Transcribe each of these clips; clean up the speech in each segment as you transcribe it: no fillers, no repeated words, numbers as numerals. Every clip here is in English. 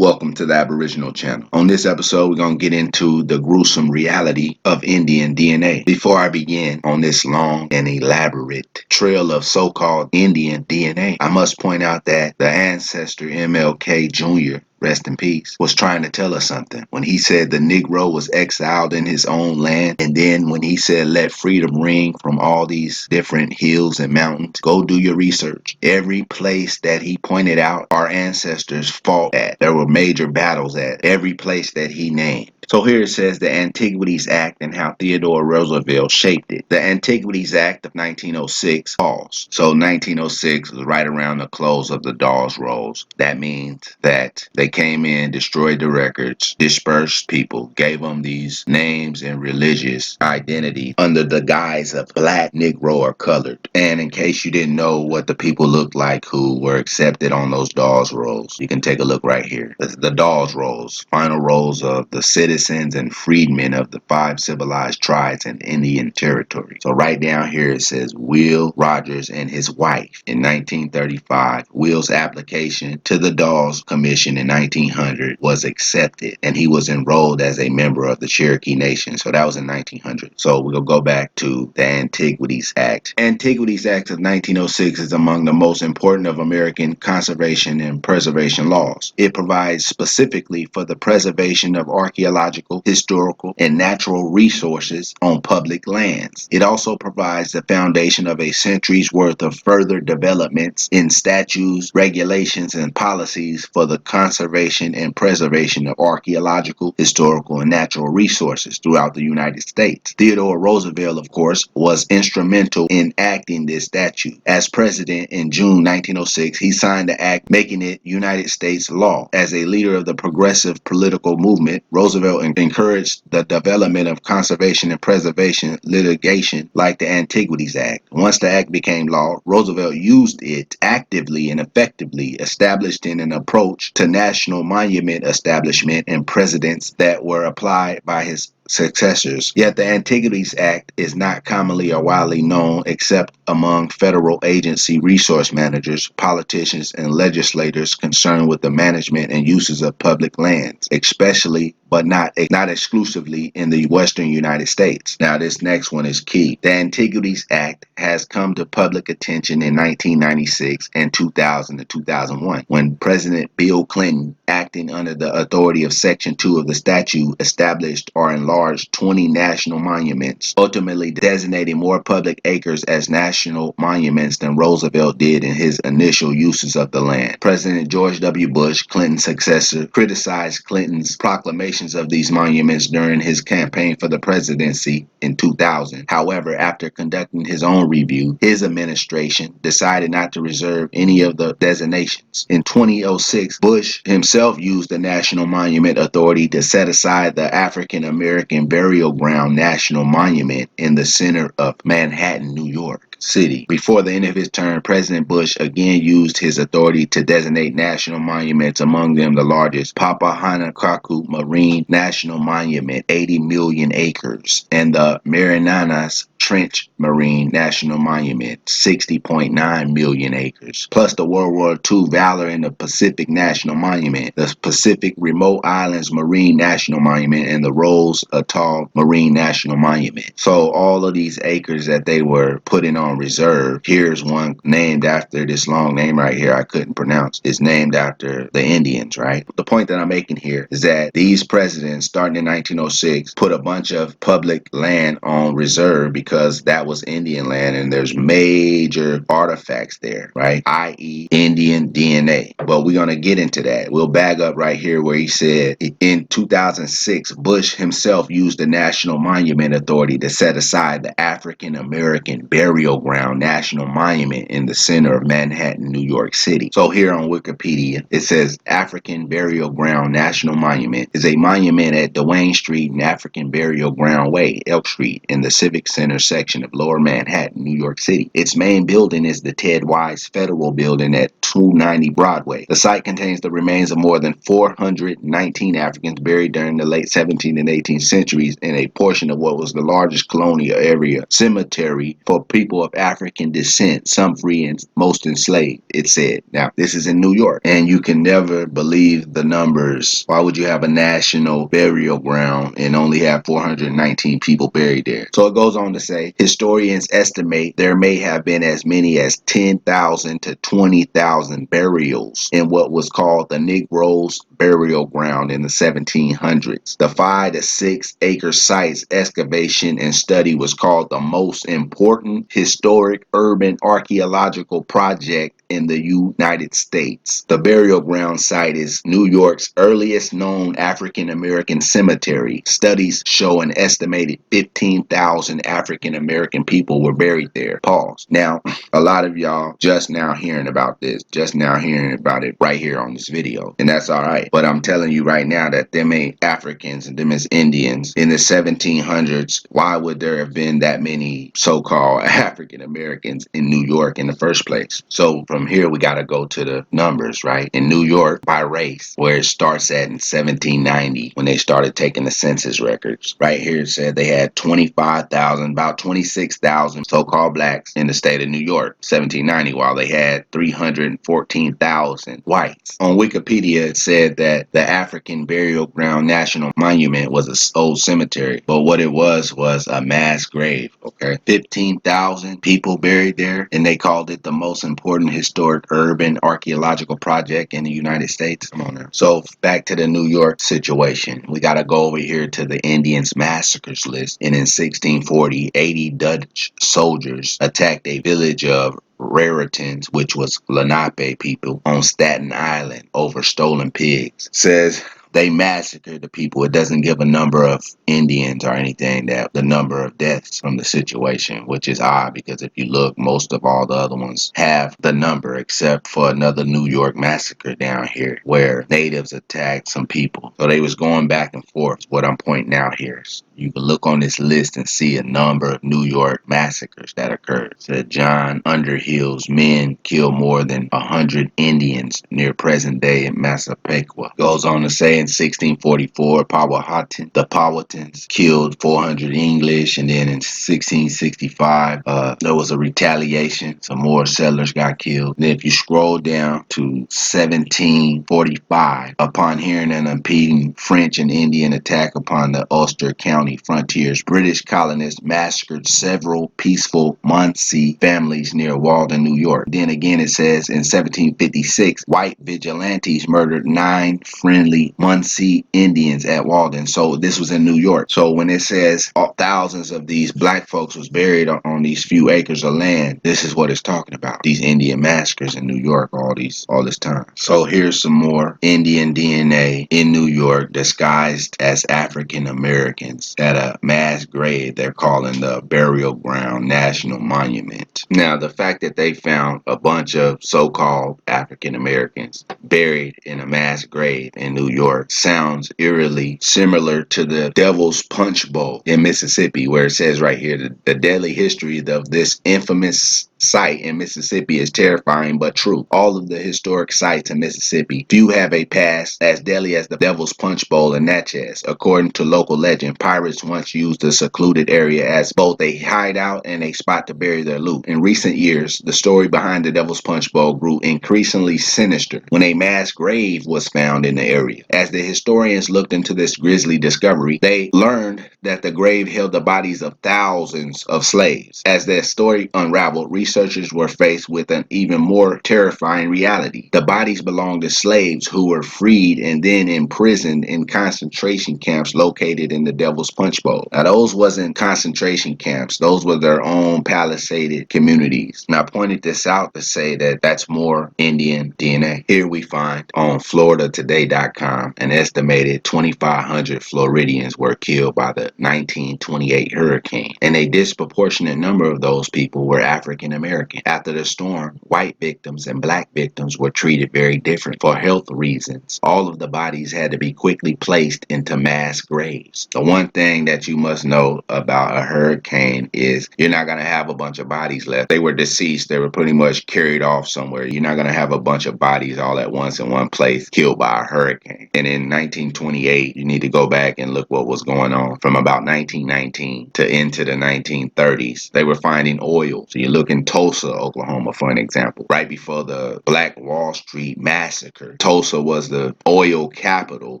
Welcome to the Aboriginal channel. On this episode, we're going to get into the gruesome reality of Indian DNA. Before I begin on this long and elaborate trail of so-called Indian DNA, I must point out that the ancestor MLK Jr., rest in peace, was trying to tell us something when he said the Negro was exiled in his own land. And then when he said, let freedom ring from all these different hills and mountains, go do your research. Every place that he pointed out, our ancestors fought at. There were major battles at every place that he named. So here it says the Antiquities Act and how Theodore Roosevelt shaped it. The Antiquities Act of 1906 falls. So 1906 was right around the close of the Dawes Rolls. That means that they came in, destroyed the records, dispersed people, gave them these names and religious identity under the guise of black, Negro, or colored. And in case you didn't know what the people looked like who were accepted on those Dawes Rolls, you can take a look right here. The Dawes Rolls, final rolls of the citizens and freedmen of the 5 civilized tribes in Indian Territory. So right down here it says Will Rogers and his wife in 1935. Will's application to the Dawes Commission in 1900 was accepted, and he was enrolled as a member of the Cherokee Nation. So that was in 1900. So we'll go back to the Antiquities Act. Antiquities Act of 1906 is among the most important of American conservation and preservation laws. It provides specifically for the preservation of archaeological, historical, and natural resources on public lands. It also provides the foundation of a century's worth of further developments in statutes, regulations, and policies for the conservation and preservation of archaeological, historical, and natural resources throughout the United States. Theodore Roosevelt, of course, was instrumental in enacting this statute. As president in June 1906, he signed the act making it United States law. As a leader of the progressive political movement, Roosevelt encouraged the development of conservation and preservation litigation like the Antiquities Act. Once the act became law, Roosevelt used it actively and effectively, establishing an approach to national monument establishment and precedents that were applied by his successors. Yet the Antiquities Act is not commonly or widely known except among federal agency resource managers, politicians, and legislators concerned with the management and uses of public lands, especially but not exclusively in the western United States. Now this next one is key. The Antiquities Act has come to public attention in 1996 and 2000 to 2001 when President Bill Clinton, acting under the authority of Section 2 of the statute, established or enlarged 20 national monuments, ultimately designating more public acres as national monuments than Roosevelt did in his initial uses of the land. President George W. Bush, Clinton's successor, criticized Clinton's proclamation of these monuments during his campaign for the presidency in 2000. However, after conducting his own review, his administration decided not to reserve any of the designations. In 2006, Bush himself used the National Monument Authority to set aside the African American Burial Ground National Monument in the center of Manhattan, New York City. Before the end of his term, President Bush again used his authority to designate national monuments, among them the largest Papahanaucatu Marine National Monument, 80 million acres, and the Marianas Trench Marine National Monument, 60.9 million acres, plus the World War II Valor in the Pacific National Monument, the Pacific Remote Islands Marine National Monument, and the Rose Atoll Marine National Monument. So all of these acres that they were putting on reserve, here's one named after this long name right here I couldn't pronounce. It's named after the Indians, right? The point that I'm making here is that these presidents, starting in 1906, put a bunch of public land on reserve because that was Indian land and there's major artifacts there, right? i.e. Indian DNA. But we're going to get into that. We'll bag up right here where he said in 2006, Bush himself used the National Monument Authority to set aside the African American Burial Ground National Monument in the center of Manhattan, New York City. So here on Wikipedia, it says African Burial Ground National Monument is a monument at Duane Street and African Burial Ground Way, Elk Street, in the Civic Center section of Lower Manhattan, New York City. Its main building is the Ted Wise Federal Building at 290 Broadway. The site contains the remains of more than 419 Africans buried during the late 17th and 18th centuries in a portion of what was the largest colonial area cemetery for people of African descent, some free and most enslaved, it said. Now, this is in New York, and you can never believe the numbers. Why would you have a national burial ground and only have 419 people buried there? So it goes on to say, historians estimate there may have been as many as 10,000 to 20,000 burials in what was called the Negroes' burial ground in the 1700s. The 5 to 6 acre site's excavation and study was called the most important historic urban archaeological project in the United States. The burial ground site is New York's earliest known African American cemetery. Studies show an estimated 15,000 African American people were buried there. Pause. Now, a lot of y'all just now hearing about this, just now hearing about it right here on this video, and that's all right. But I'm telling you right now that them ain't Africans and them is Indians. In the 1700s, why would there have been that many so-called African Americans in New York in the first place? So from here, we got to go to the numbers, right? In New York, by race, where it starts at in 1790, when they started taking the census records. Right here, it said they had 25,000, about 26,000 so-called blacks in the state of New York, 1790, while they had 314,000 whites. On Wikipedia, it said that the African Burial Ground National Monument was an old cemetery, but what it was a mass grave, okay? 15,000 people buried there, and they called it the most important historic urban archaeological project in the United States. Come on now. So back to the New York situation. We got to go over here to the Indians massacres list. And in 1640, 80 Dutch soldiers attacked a village of Raritans, which was Lenape people, on Staten Island over stolen pigs. Says they massacred the people. It doesn't give a number of Indians or anything, that the number of deaths from the situation, which is odd because if you look, most of all the other ones have the number, except for another New York massacre down here where natives attacked some people. So they was going back and forth. What I'm pointing out here is you can look on this list and see a number of New York massacres that occurred. Said John Underhill's men killed more than 100 Indians near present-day Massapequa. Goes on to say in 1644, the Powhatans killed 400 English, and then in 1665, there was a retaliation. Some more settlers got killed. Then if you scroll down to 1745, upon hearing an impending French and Indian attack upon the Ulster County frontiers, British colonists massacred several peaceful Munsee families near Walden, New York. Then again, it says in 1756, white vigilantes murdered 9 friendly Munsee Indians at Walden. So this was in New York. So when it says thousands of these black folks was buried on these few acres of land, this is what it's talking about. These Indian massacres in New York all this time. So here's some more Indian DNA in New York disguised as African Americans at a mass grave they're calling the Burial Ground National Monument. Now, the fact that they found a bunch of so-called African Americans buried in a mass grave in New York sounds eerily similar to the Devil's Punchbowl in Mississippi, where it says right here, the deadly history of this infamous site in Mississippi is terrifying but true. All of the historic sites in Mississippi do have a past as deadly as the Devil's Punch Bowl in Natchez. According to local legend, pirates once used the secluded area as both a hideout and a spot to bury their loot. In recent years, the story behind the Devil's Punch Bowl grew increasingly sinister when a mass grave was found in the area. As the historians looked into this grisly discovery, they learned that the grave held the bodies of thousands of slaves. As their story unraveled, researchers were faced with an even more terrifying reality. The bodies belonged to slaves who were freed and then imprisoned in concentration camps located in the Devil's Punch Bowl. Now, those wasn't concentration camps. Those were their own palisaded communities. And I pointed this out to say that that's more Indian DNA. Here we find on FloridaToday.com an estimated 2,500 Floridians were killed by the 1928 hurricane, and a disproportionate number of those people were African American. After the storm, white victims and black victims were treated very different for health reasons. All of the bodies had to be quickly placed into mass graves. The one thing that you must know about a hurricane is you're not going to have a bunch of bodies left. They were deceased. They were pretty much carried off somewhere. You're not going to have a bunch of bodies all at once in one place killed by a hurricane. And in 1928, you need to go back and look what was going on from about 1919 to into the 1930s. They were finding oil. So you look in Tulsa, Oklahoma, for an example. Right before the Black Wall Street massacre, Tulsa was the oil capital.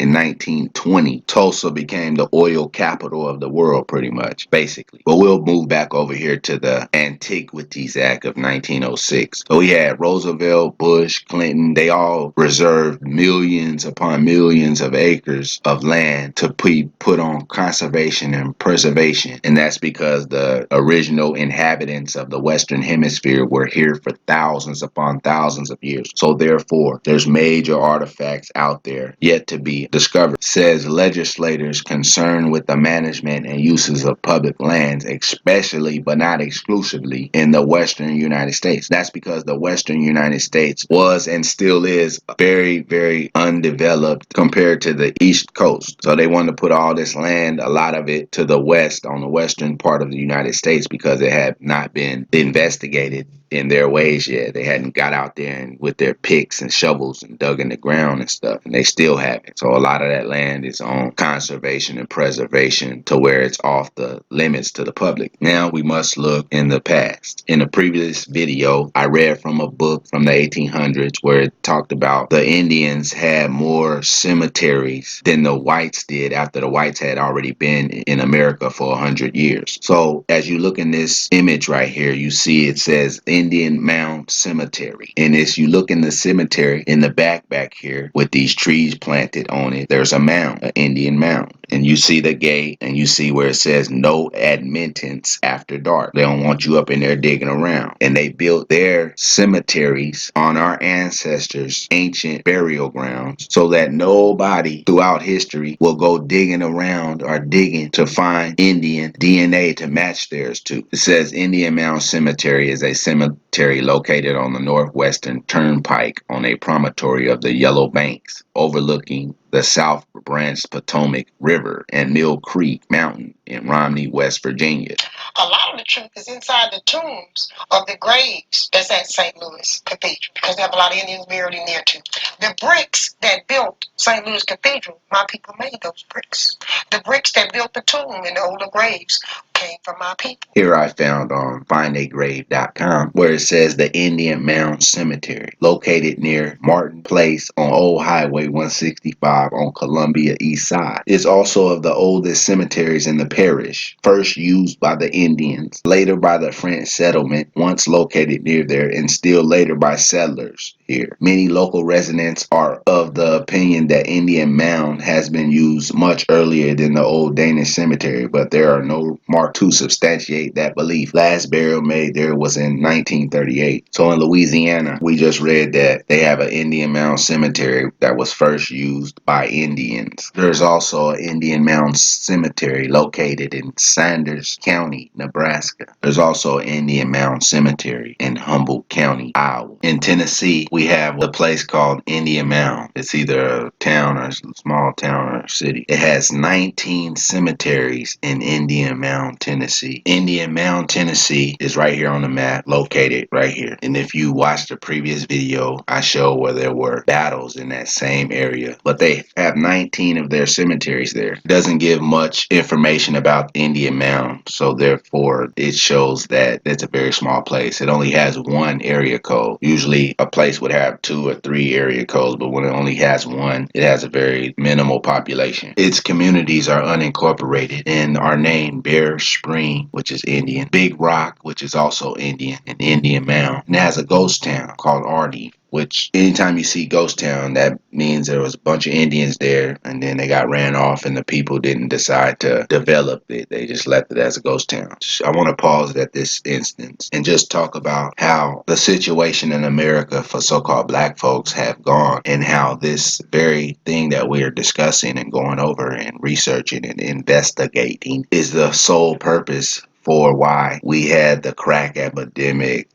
In 1920, Tulsa became the oil capital of the world, pretty much, basically. But we'll move back over here to the Antiquities Act of 1906. So we had Roosevelt, Bush, Clinton. They all reserved millions upon millions of acres of land to put on conservation and preservation. And that's because the original inhabitants of the Western Hemisphere were here for thousands upon thousands of years. So therefore, there's major artifacts out there yet to be discovered. Says legislators concerned with the management and uses of public lands, especially but not exclusively in the Western United States. That's because the Western United States was and still is very, very undeveloped compared to the East Coast. So they wanted to put all this land, a lot of it, to the west, on the western part of the United States, because it had not been investigated in their ways yet. They hadn't got out there and with their picks and shovels and dug in the ground and stuff, and they still haven't. So a lot of that land is on conservation and preservation to where it's off the limits to the public. Now we must look in the past. In a previous video, I read from a book from the 1800s where it talked about the Indians had more cemeteries than the whites did after the whites had already been in America for 100 years. So as you look in this image right here, you see it says Indian Mound Cemetery. And as you look in the cemetery in the back here with these trees planted on it, there's a mound, an Indian mound. And you see the gate and you see where it says no admittance after dark. They don't want you up in there digging around. And they built their cemeteries on our ancestors' ancient burial grounds so that nobody throughout history will go digging around or digging to find Indian DNA to match theirs to. It says Indian Mound Cemetery is a cemetery located on the northwestern turnpike on a promontory of the Yellow Banks, overlooking the South Branch Potomac River and Mill Creek Mountain in Romney, West Virginia. A lot of the truth is inside the tombs of the graves that's at St. Louis Cathedral, because they have a lot of Indians buried in there too. The bricks that built St. Louis Cathedral, my people made those bricks. The bricks that built the tomb in the older graves came from my people. Here I found on findagrave.com where it says the Indian Mound Cemetery, located near Martin Place on Old Highway 165 on Columbia East Side, is also of the oldest cemeteries in the parish, first used by the Indians, later by the French settlement once located near there, and still later by settlers here. Many local residents are of the opinion that Indian Mound has been used much earlier than the old Danish cemetery, but there are no marks to substantiate that belief. Last burial made there was in 1938. So in Louisiana, we just read that they have an Indian Mound Cemetery that was first used by Indians. There's also an Indian Mound Cemetery located in Sanders County, Nebraska. There's also an Indian Mound Cemetery in Humboldt County, Iowa. In Tennessee, we have a place called Indian Mound. It's either a town or a small town or a city. It has 19 cemeteries in Indian Mound, Tennessee. Indian Mound, Tennessee is right here on the map, located right here. And if you watch the previous video, I show where there were battles in that same area. But they have 19 of their cemeteries there. Doesn't give much information about Indian Mound, so therefore it shows that it's a very small place. It only has one area code. Usually a place would have 2 or 3 area codes, but when it only has one, it has a very minimal population. Its communities are unincorporated and are named Bear Spring, which is Indian, Big Rock, which is also Indian, and Indian Mound. And it has a ghost town called Artie, which anytime you see ghost town, that means there was a bunch of Indians there and then they got ran off and the people didn't decide to develop it. They just left it as a ghost town. I want to pause at this instance and just talk about how the situation in America for so-called black folks have gone, and how this very thing that we are discussing and going over and researching and investigating is the sole purpose for why we had the crack epidemic,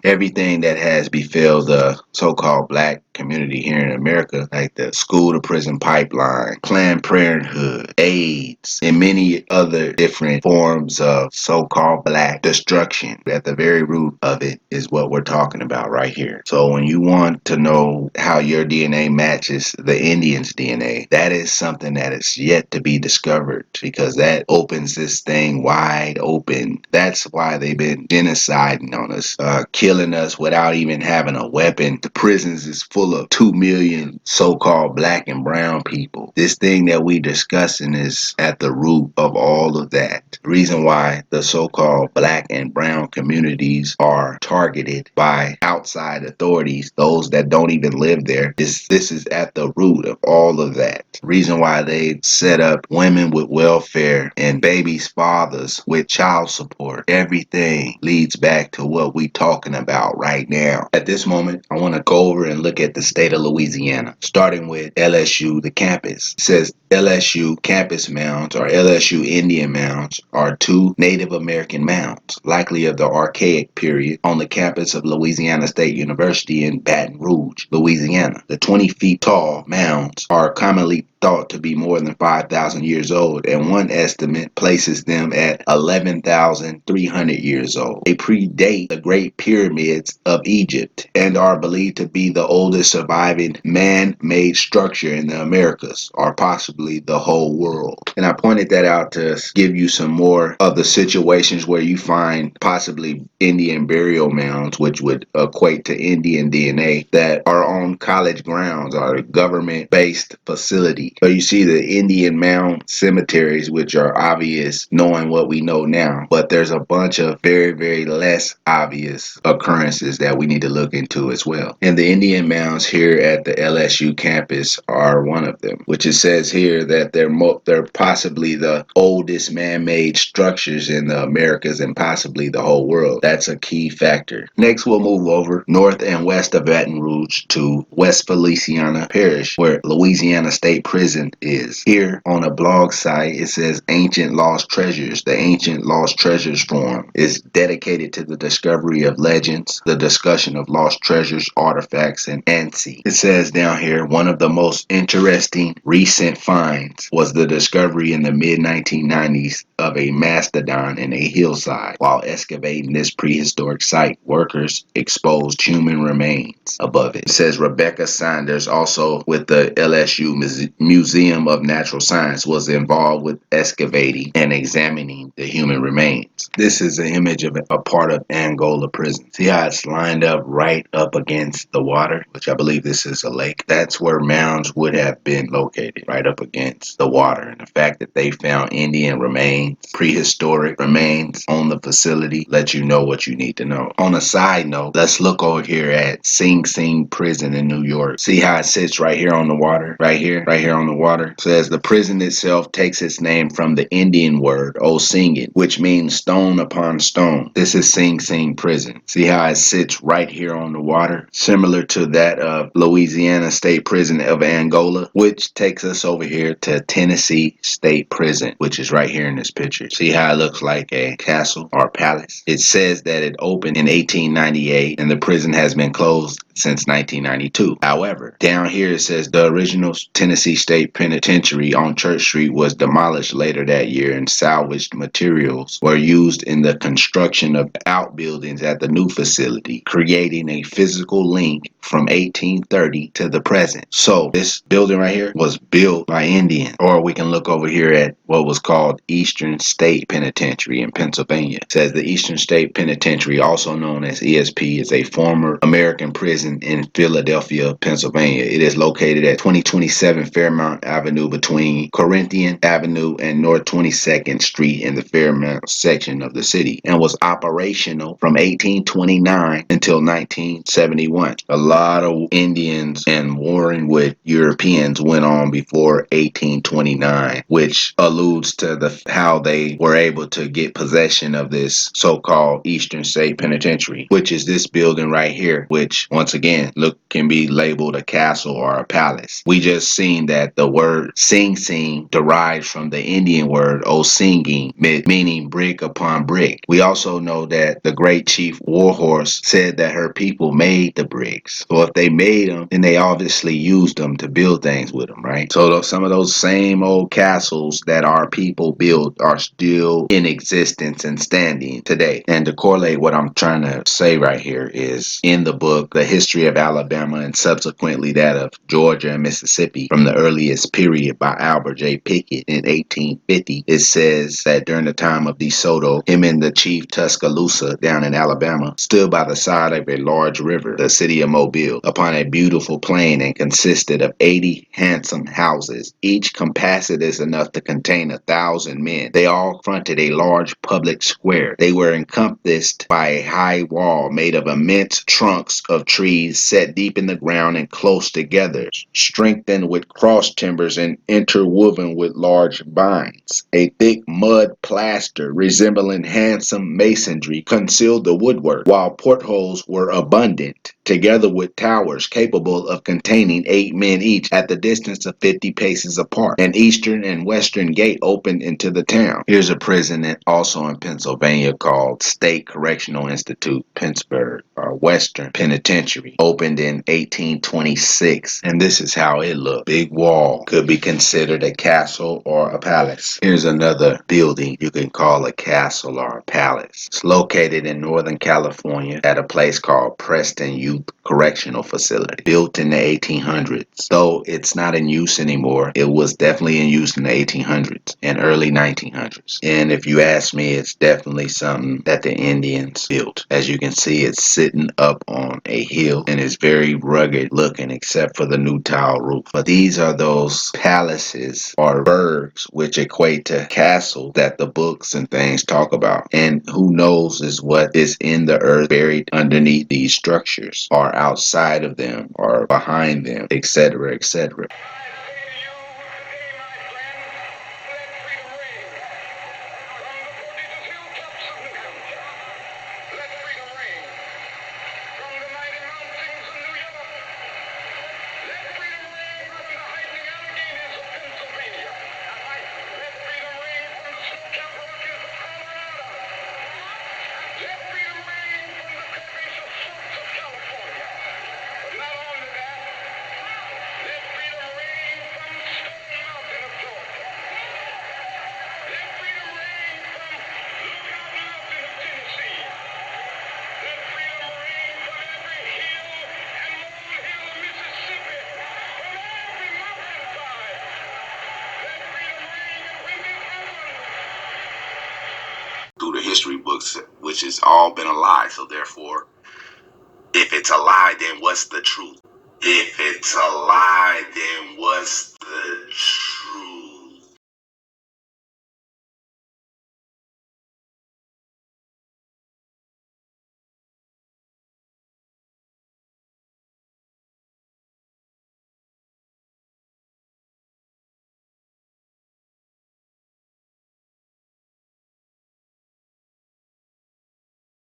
everything that has befell the so-called black community here in America, like the school to prison pipeline, Planned Parenthood, AIDS, and many other different forms of so-called black destruction. At the very root of it is what we're talking about right here. So when you want to know how your DNA matches the Indian's DNA, that is something that is yet to be discovered, because that opens this thing wide open. That's why they've been genociding on us, killing us without even having a weapon. The prisons is full of 2 million so-called black and brown people. This thing that we discussing is at the root of all of that. The reason why the so-called black and brown communities are targeted by outside authorities, those that don't even live there, this is at the root of all of that. Reason why they set up women with welfare and babies' fathers with child support. Everything leads back to what we talking about right now. At this moment, I want to go over and look at the state of Louisiana, starting with LSU, the campus. It says LSU campus mounds, or LSU Indian mounds, are two Native American mounds, likely of the Archaic period, on the campus of Louisiana State University in Baton Rouge, Louisiana. The 20 feet tall mounds are commonly thought to be more than 5,000 years old, and one estimate places them at 11,300 years old. They predate the Great Pyramids of Egypt and are believed to be the oldest surviving man-made structure in the Americas, or possibly the whole world. And I pointed that out to give you some more of the situations where you find possibly Indian burial mounds, which would equate to Indian DNA, that are on college grounds or government-based facilities. So you see the Indian mound cemeteries, which are obvious knowing what we know now, but there's a bunch of very, very less obvious occurrences that we need to look into as well. And the Indian mounds here at the LSU campus are one of them, which it says here that they're possibly the oldest man-made structures in the Americas and possibly the whole world. That's a key factor. Next, we'll move over north and west of Baton Rouge to West Feliciana Parish, where Louisiana State Prison is. Here on a blog site, it says Ancient Lost Treasures. The Ancient Lost Treasures forum is dedicated to the discovery of legends, the discussion of lost treasures, artifacts, and ANSI. It says down here, one of the most interesting recent finds was the discovery in the mid-1990s of a mastodon in a hillside. While excavating this prehistoric site, workers exposed human remains above it. It says Rebecca Saunders, also with the LSU Museum of Natural Science, was involved with excavating and examining the human remains. This is an image of a part of Angola prison. See how it's lined up right up against the water, which I believe this is a lake. That's where mounds would have been located, right up against the water. And the fact that they found Indian remains, prehistoric remains on the facility, lets you know what you need to know. On a side note, let's look over here at Sing Sing Prison in New York. See how it sits right here on the water? Right here on the water. It says the prison itself takes its name from the Indian word, "O Singin'," which means stone upon stone. This is Sing Sing Prison. See how it sits right here on the water? Similar to that of Louisiana State Prison of Angola, which takes us over here to Tennessee State Prison, which is right here in this picture. See how it looks like a castle or palace? It says that it opened in 1898 and the prison has been closed since 1992. However, down here it says the original Tennessee State Penitentiary on Church Street was demolished later that year, and salvaged materials were used in the construction of outbuildings at the new facility, creating a physical link from 1830 to the present. So this building right here was built by Indians. Or we can look over here at what was called Eastern State Penitentiary in Pennsylvania. It says the Eastern State Penitentiary, also known as ESP, is a former American prison in Philadelphia, Pennsylvania. It is located at 2027 Fairmount Avenue between Corinthian Avenue and North 22nd Street in the Fairmount section of the city, and was operational from 1829 until 1971. A lot of Indians and warring with Europeans went on before 1829, which alludes to how they were able to get possession of this so-called Eastern State Penitentiary, which is this building right here, which once again can be labeled a castle or a palace. We just seen that the word Sing Sing derives from the Indian word Osinging, meaning brick upon brick. We also know that the great chief Warhorse said that her people made the bricks. So if they made them, then they obviously used them to build things with them, right? So some of those same old castles that our people built are still in existence and standing today. And to correlate what I'm trying to say right here is in the book, The History of Alabama and subsequently that of Georgia and Mississippi from the earliest period by Albert J. Pickett in 1850, it says that during the time of DeSoto, him and the chief Tuscaloosa down in Alabama stood by the side of a large river, the city of Mobile, upon a beautiful plain and consisted of 80 handsome houses, each capacitous enough to contain 1,000 men. They all fronted a large public square. They were encompassed by a high wall made of immense trunks of trees set deep in the ground and close together, strengthened with cross timbers and interwoven with large vines. A thick mud plaster resembling handsome masonry concealed the woodwork, while portholes were abundant, together with towers capable of containing 8 men each at the distance of 50 paces apart. An eastern and western gate opened into the town. Here's a prison also in Pennsylvania called State Correctional Institute, Pittsburgh, or Western Penitentiary, opened in 1826. And this is how it looked. Big wall. Could be considered a castle or a palace. Here's another building you can call a castle or a palace. It's located in Northern California at a place called Preston Youth Correctional Facility, built in the 1800s. Though it's not in use anymore, it was definitely in use in the 1800s and early 1900s. And if you ask me, it's definitely something that the Indians built. As you can see, it's sitting up on a hill and it's very rugged looking except for the new tile roof. But these are those palaces or burgs which equate to castles that the books and things talk about. And who knows is what is in the earth buried underneath these structures or outside of them or behind them, etc., etc. Through the history books, which has all been a lie. So therefore, if it's a lie, then what's the truth? If it's a lie, then what's the truth?